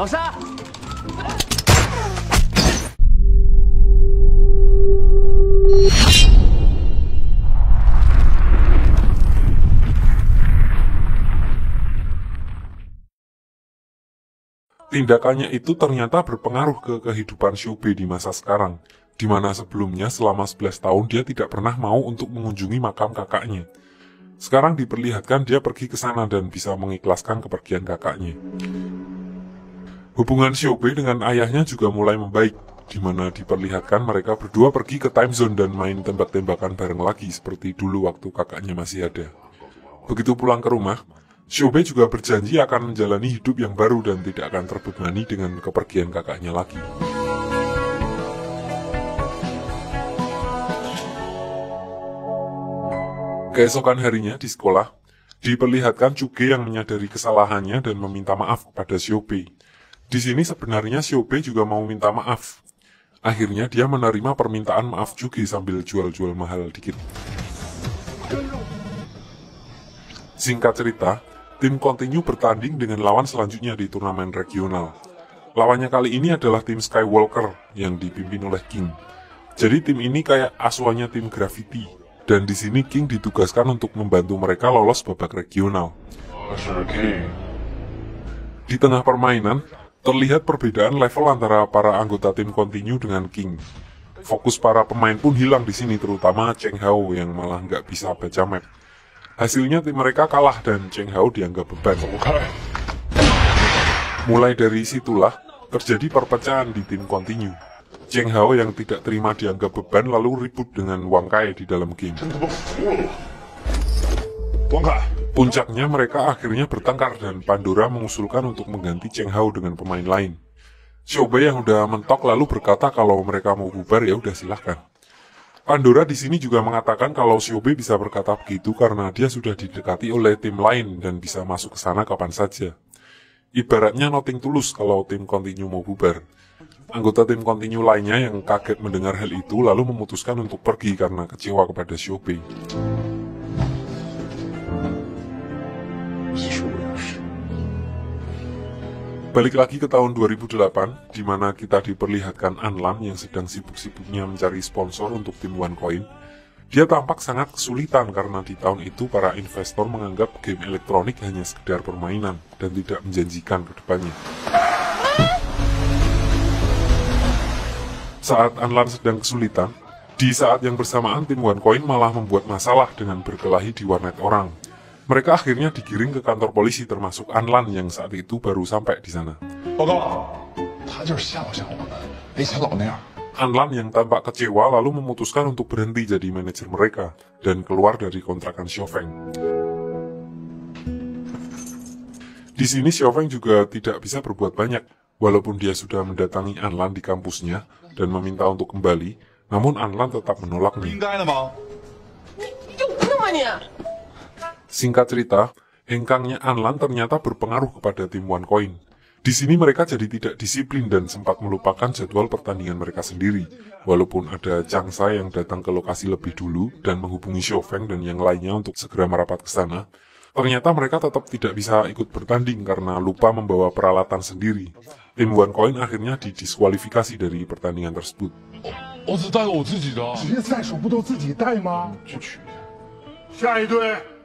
好杀！ Tindakannya itu ternyata berpengaruh ke kehidupan Xiaobei di masa sekarang, di mana sebelumnya selama 11 tahun dia tidak pernah mau untuk mengunjungi makam kakaknya. Sekarang diperlihatkan dia pergi ke sana dan bisa mengikhlaskan kepergian kakaknya. Hubungan Xiaobei dengan ayahnya juga mulai membaik, di mana diperlihatkan mereka berdua pergi ke time zone dan main tembak-tembakan bareng lagi seperti dulu waktu kakaknya masih ada. Begitu pulang ke rumah, Xiaobei juga berjanji akan menjalani hidup yang baru dan tidak akan terbebani dengan kepergian kakaknya lagi. Keesokan harinya di sekolah, diperlihatkan Chuge yang menyadari kesalahannya dan meminta maaf kepada Xiaobei. Di sini sebenarnya Xiaobei juga mau minta maaf. Akhirnya dia menerima permintaan maaf Chuge sambil jual-jual mahal dikit. Singkat cerita, tim Continue bertanding dengan lawan selanjutnya di turnamen regional. Lawannya kali ini adalah tim Skywalker yang dipimpin oleh King. Jadi tim ini kayak asuhannya tim Gravity. Dan di sini King ditugaskan untuk membantu mereka lolos babak regional. Di tengah permainan, terlihat perbedaan level antara para anggota tim Continue dengan King. Fokus para pemain pun hilang di sini, terutama Cheng Hao yang malah nggak bisa baca map. Hasilnya tim mereka kalah dan Cheng Hao dianggap beban. Mulai dari situlah terjadi perpecahan di tim Continue. Cheng Hao yang tidak terima dianggap beban lalu ribut dengan Wang Kai di dalam game. Puncaknya mereka akhirnya bertengkar dan Pandora mengusulkan untuk mengganti Cheng Hao dengan pemain lain. Xiaobei yang udah mentok lalu berkata kalau mereka mau bubar ya udah silahkan. Pandora di sini juga mengatakan kalau Xiaobei bisa berkata begitu karena dia sudah didekati oleh tim lain dan bisa masuk ke sana kapan saja. Ibaratnya nothing tulus kalau tim Continue mau bubar. Anggota tim Continue lainnya yang kaget mendengar hal itu lalu memutuskan untuk pergi karena kecewa kepada Xiaobei. Balik lagi ke tahun 2008, di mana kita diperlihatkan Anlan yang sedang sibuk-sibuknya mencari sponsor untuk tim OneCoin. Dia tampak sangat kesulitan karena di tahun itu para investor menganggap game elektronik hanya sekedar permainan dan tidak menjanjikan ke depannya. Saat Anlan sedang kesulitan, di saat yang bersamaan tim OneCoin malah membuat masalah dengan berkelahi di warnet orang. Mereka akhirnya digiring ke kantor polisi termasuk Anlan yang saat itu baru sampai di sana. Anlan yang tampak kecewa lalu memutuskan untuk berhenti jadi manajer mereka dan keluar dari kontrakan Xiaofeng. Di sini Xiaofeng juga tidak bisa berbuat banyak, walaupun dia sudah mendatangi Anlan di kampusnya dan meminta untuk kembali, namun Anlan tetap menolaknya. Singkat cerita, hengkangnya Anlan ternyata berpengaruh kepada tim OneCoin. Di sini mereka jadi tidak disiplin dan sempat melupakan jadwal pertandingan mereka sendiri. Walaupun ada Chang Sai yang datang ke lokasi lebih dulu dan menghubungi Xiaofeng dan yang lainnya untuk segera merapat ke sana, ternyata mereka tetap tidak bisa ikut bertanding karena lupa membawa peralatan sendiri. Tim OneCoin akhirnya didiskualifikasi dari pertandingan tersebut.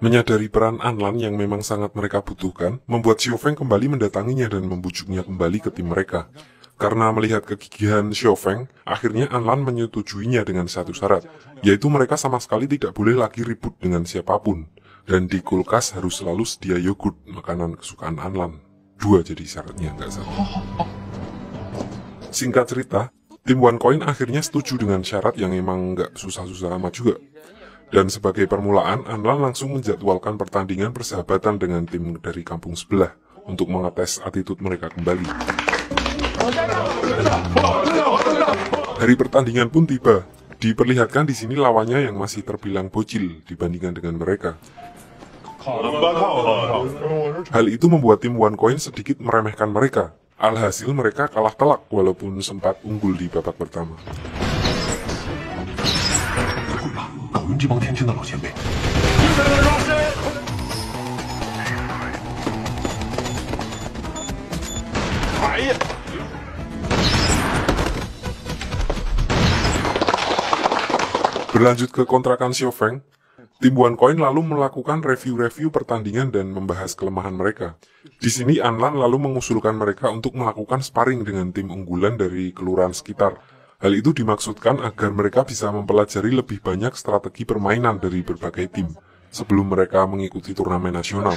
Menyadari peran Anlan yang memang sangat mereka butuhkan, membuat Xiaofeng kembali mendatanginya dan membujuknya kembali ke tim mereka. Karena melihat kegigihan Xiaofeng, akhirnya Anlan menyetujuinya dengan satu syarat, yaitu mereka sama sekali tidak boleh lagi ribut dengan siapapun. Dan di kulkas harus selalu sedia yogurt, makanan kesukaan Anlan. 2 jadi syaratnya, nggak salah. Singkat cerita, tim OneCoin akhirnya setuju dengan syarat yang emang nggak susah-susah amat juga. Dan sebagai permulaan, Anlan langsung menjadwalkan pertandingan persahabatan dengan tim dari kampung sebelah untuk mengetes attitude mereka kembali. Hari pertandingan pun tiba. Diperlihatkan di sini lawannya yang masih terbilang bocil dibandingkan dengan mereka. Hal itu membuat tim OneCoin sedikit meremehkan mereka. Alhasil mereka kalah telak walaupun sempat unggul di babak pertama. Berlanjut ke kontrakan Xiao Feng, tim OneCoin lalu melakukan review-review pertandingan dan membahas kelemahan mereka. Di sini Anlan lalu mengusulkan mereka untuk melakukan sparring dengan tim unggulan dari kelurahan sekitar. Hal itu dimaksudkan agar mereka bisa mempelajari lebih banyak strategi permainan dari berbagai tim sebelum mereka mengikuti turnamen nasional.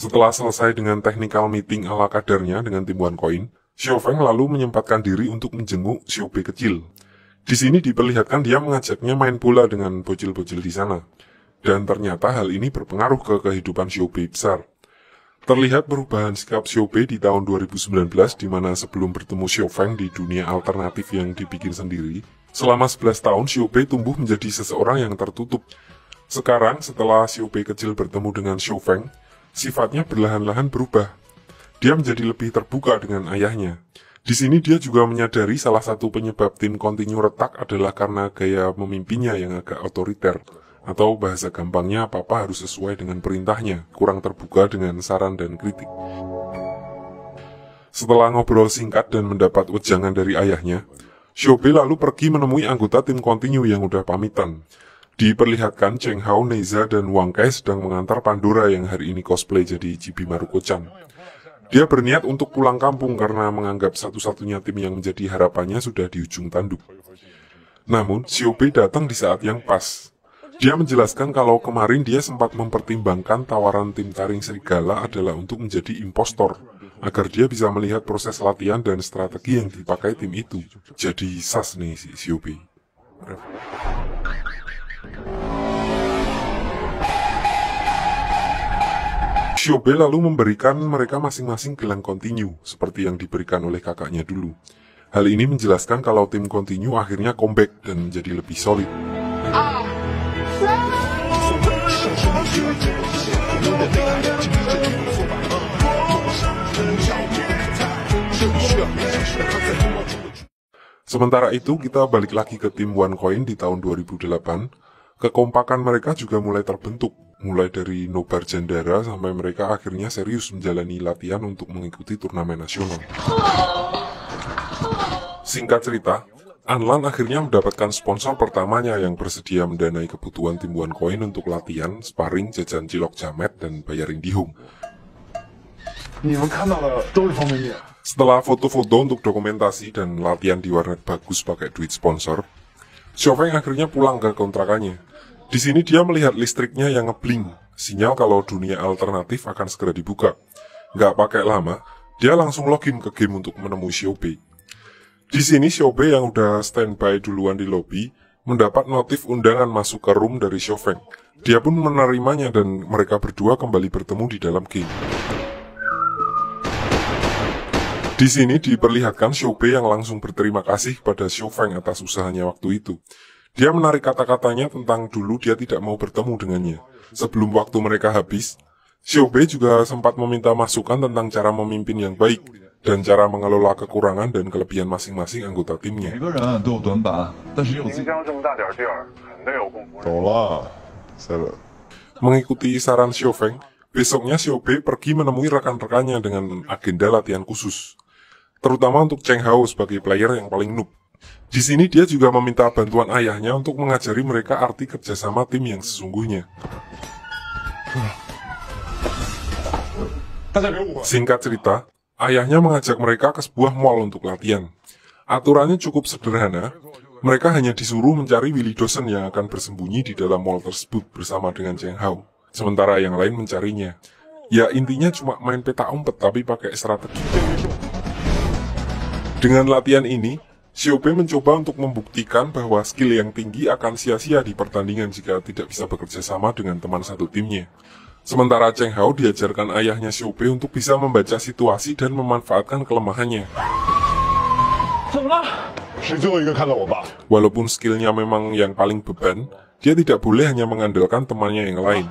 Setelah selesai dengan technical meeting ala kadarnya dengan tim OneCoin, Xiao Feng lalu menyempatkan diri untuk menjenguk Xiao Bei kecil. Di sini diperlihatkan dia mengajaknya main bola dengan bocil-bocil di sana. Dan ternyata hal ini berpengaruh ke kehidupan Xiao Bei besar. Terlihat perubahan sikap Xiao Bei di tahun 2019 di mana sebelum bertemu Xiao Feng di dunia alternatif yang dibikin sendiri, selama 11 tahun Xiao Bei tumbuh menjadi seseorang yang tertutup. Sekarang setelah Xiao Bei kecil bertemu dengan Xiao Feng, sifatnya perlahan-lahan berubah. Dia menjadi lebih terbuka dengan ayahnya. Di sini dia juga menyadari salah satu penyebab tim kontinu retak adalah karena gaya memimpinnya yang agak otoriter. Atau bahasa gampangnya apa-apa harus sesuai dengan perintahnya, kurang terbuka dengan saran dan kritik. Setelah ngobrol singkat dan mendapat wejangan dari ayahnya, Xiao Bei lalu pergi menemui anggota tim kontinu yang udah pamitan. Diperlihatkan Cheng Hao, Neiza, dan Wang Kai sedang mengantar Pandora yang hari ini cosplay jadi Chibi Maruko-chan. Dia berniat untuk pulang kampung karena menganggap satu-satunya tim yang menjadi harapannya sudah di ujung tanduk. Namun, Xiao Bei datang di saat yang pas. Dia menjelaskan kalau kemarin dia sempat mempertimbangkan tawaran tim taring serigala adalah untuk menjadi impostor, agar dia bisa melihat proses latihan dan strategi yang dipakai tim itu. Jadi sas nih si Xiao Bei. Xiao Bei lalu memberikan mereka masing-masing gelang kontinu, seperti yang diberikan oleh kakaknya dulu. Hal ini menjelaskan kalau tim kontinu akhirnya comeback dan menjadi lebih solid. Sementara itu, kita balik lagi ke tim OneCoin di tahun 2008. Kekompakan mereka juga mulai terbentuk, mulai dari nobar jandara sampai mereka akhirnya serius menjalani latihan untuk mengikuti turnamen nasional. Singkat cerita, Anlan akhirnya mendapatkan sponsor pertamanya yang bersedia mendanai kebutuhan tim OneCoin untuk latihan, sparring, jajan cilok jamet, dan bayar indihome. Setelah foto-foto untuk dokumentasi dan latihan di warnet bagus pakai duit sponsor, Xiao Feng akhirnya pulang ke kontrakannya. Di sini dia melihat listriknya yang ngebling, sinyal kalau dunia alternatif akan segera dibuka. Nggak pakai lama, dia langsung login ke game untuk menemui Xiao Bei. Di sini Xiao Bei yang udah standby duluan di lobby, mendapat notif undangan masuk ke room dari Xiao Feng. Dia pun menerimanya dan mereka berdua kembali bertemu di dalam game. Di sini diperlihatkan Xiao Bei yang langsung berterima kasih pada Xiao Feng atas usahanya waktu itu. Dia menarik kata-katanya tentang dulu dia tidak mau bertemu dengannya. Sebelum waktu mereka habis, Xiao Bei juga sempat meminta masukan tentang cara memimpin yang baik dan cara mengelola kekurangan dan kelebihan masing-masing anggota timnya. Mengikuti saran Xiao Feng, besoknya Xiao Bei pergi menemui rekan-rekannya dengan agenda latihan khusus, terutama untuk Cheng Hao sebagai player yang paling noob. Di sini dia juga meminta bantuan ayahnya untuk mengajari mereka arti kerjasama tim yang sesungguhnya. Singkat cerita, ayahnya mengajak mereka ke sebuah mall untuk latihan. Aturannya cukup sederhana, mereka hanya disuruh mencari Willy Dawson yang akan bersembunyi di dalam mall tersebut bersama dengan Cheng Hao, sementara yang lain mencarinya. Ya intinya cuma main petak umpet tapi pakai strategi. Dengan latihan ini, Xiao Bei mencoba untuk membuktikan bahwa skill yang tinggi akan sia-sia di pertandingan jika tidak bisa bekerja sama dengan teman satu timnya. Sementara Cheng Hao diajarkan ayahnya Xiao Bei untuk bisa membaca situasi dan memanfaatkan kelemahannya. Walaupun skillnya memang yang paling beban, dia tidak boleh hanya mengandalkan temannya yang lain.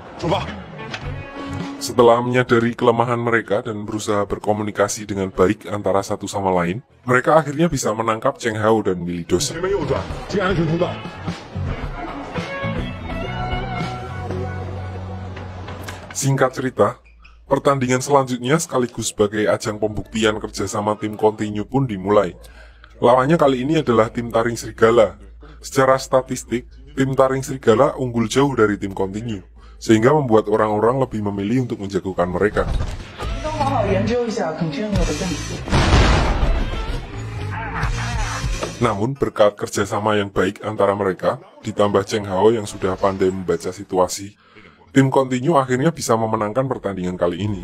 Setelah menyadari kelemahan mereka dan berusaha berkomunikasi dengan baik antara satu sama lain, mereka akhirnya bisa menangkap Cheng Hao dan Willy Dawson. Singkat cerita, Pertandingan selanjutnya sekaligus sebagai ajang pembuktian kerjasama tim Continue pun dimulai. Lawannya kali ini adalah tim Taring Serigala. Secara statistik, tim Taring Serigala unggul jauh dari tim Continue, sehingga membuat orang-orang lebih memilih untuk menjagokan mereka. Namun berkat kerjasama yang baik antara mereka, ditambah Cheng Hao yang sudah pandai membaca situasi, tim Continue akhirnya bisa memenangkan pertandingan kali ini.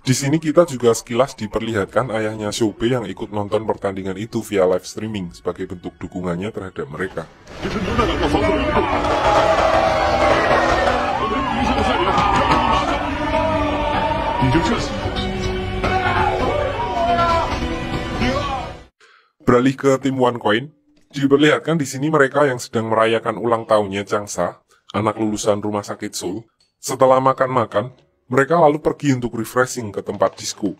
Di sini kita juga sekilas diperlihatkan ayahnya Xiao Bei yang ikut nonton pertandingan itu via live streaming sebagai bentuk dukungannya terhadap mereka. Beralih ke tim OneCoin, diperlihatkan di sini mereka yang sedang merayakan ulang tahunnya Changsa, anak lulusan rumah sakit Seoul. Setelah makan-makan, mereka lalu pergi untuk refreshing ke tempat disco.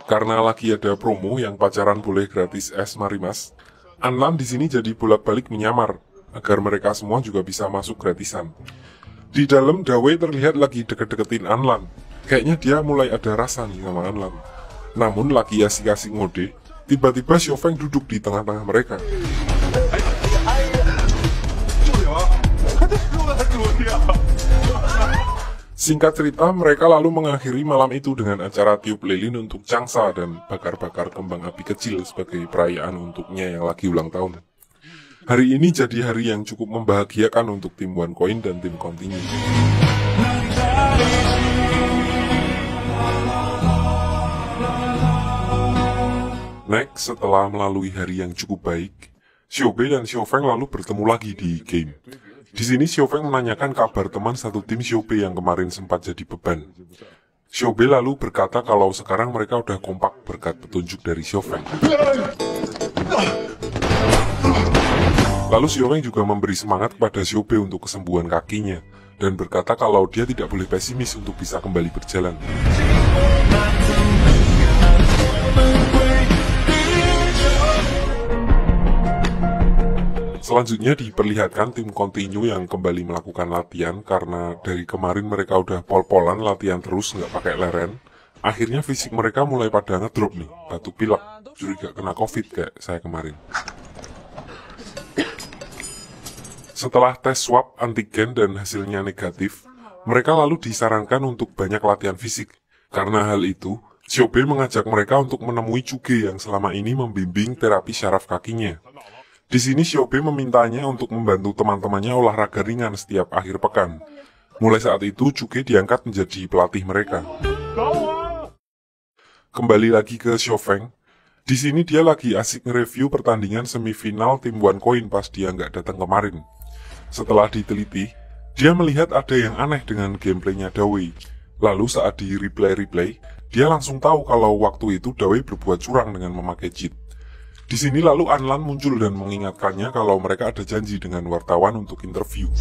Karena lagi ada promo yang pacaran boleh gratis es marimas, Anlan di sini jadi bolak-balik menyamar agar mereka semua juga bisa masuk gratisan. Di dalam, Dawei terlihat lagi deket-deketin Anlan. Kayaknya dia mulai ada rasa nih sama Anlan. Namun lagi asik-asik ngode, tiba-tiba Xiaofeng duduk di tengah-tengah mereka. Singkat cerita, mereka lalu mengakhiri malam itu dengan acara tiup lilin untuk Changsa dan bakar-bakar kembang api kecil sebagai perayaan untuknya yang lagi ulang tahun. Hari ini jadi hari yang cukup membahagiakan untuk tim OneCoin dan tim Continue. Next, setelah melalui hari yang cukup baik, Xiao Bei dan Xiaofeng lalu bertemu lagi di game. Di sini Xiaofeng menanyakan kabar teman satu tim Xiao Bei yang kemarin sempat jadi beban. Xiao Bei lalu berkata kalau sekarang mereka udah kompak berkat petunjuk dari Xiaofeng. Lalu Xiaofeng juga memberi semangat kepada Xiao Bei untuk kesembuhan kakinya dan berkata kalau dia tidak boleh pesimis untuk bisa kembali berjalan. Selanjutnya diperlihatkan tim Continue yang kembali melakukan latihan karena dari kemarin mereka udah pol-polan latihan terus nggak pakai leren. Akhirnya fisik mereka mulai pada ngedrop nih, batuk pilek, curiga kena COVID kayak saya kemarin. Setelah tes swab antigen dan hasilnya negatif, mereka lalu disarankan untuk banyak latihan fisik. Karena hal itu, Xiao Bei mengajak mereka untuk menemui Cuge yang selama ini membimbing terapi syaraf kakinya. Di sini Xiao Bei memintanya untuk membantu teman-temannya olahraga ringan setiap akhir pekan. Mulai saat itu, Cuge diangkat menjadi pelatih mereka. Kembali lagi ke Xiaofeng. Di sini dia lagi asik nge-review pertandingan semifinal tim OneCoin pas dia nggak datang kemarin. Setelah diteliti, dia melihat ada yang aneh dengan gameplaynya Dawei. Lalu saat di replay, dia langsung tahu kalau waktu itu Dawei berbuat curang dengan memakai cheat. Di sini lalu Anlan muncul dan mengingatkannya kalau mereka ada janji dengan wartawan untuk interview.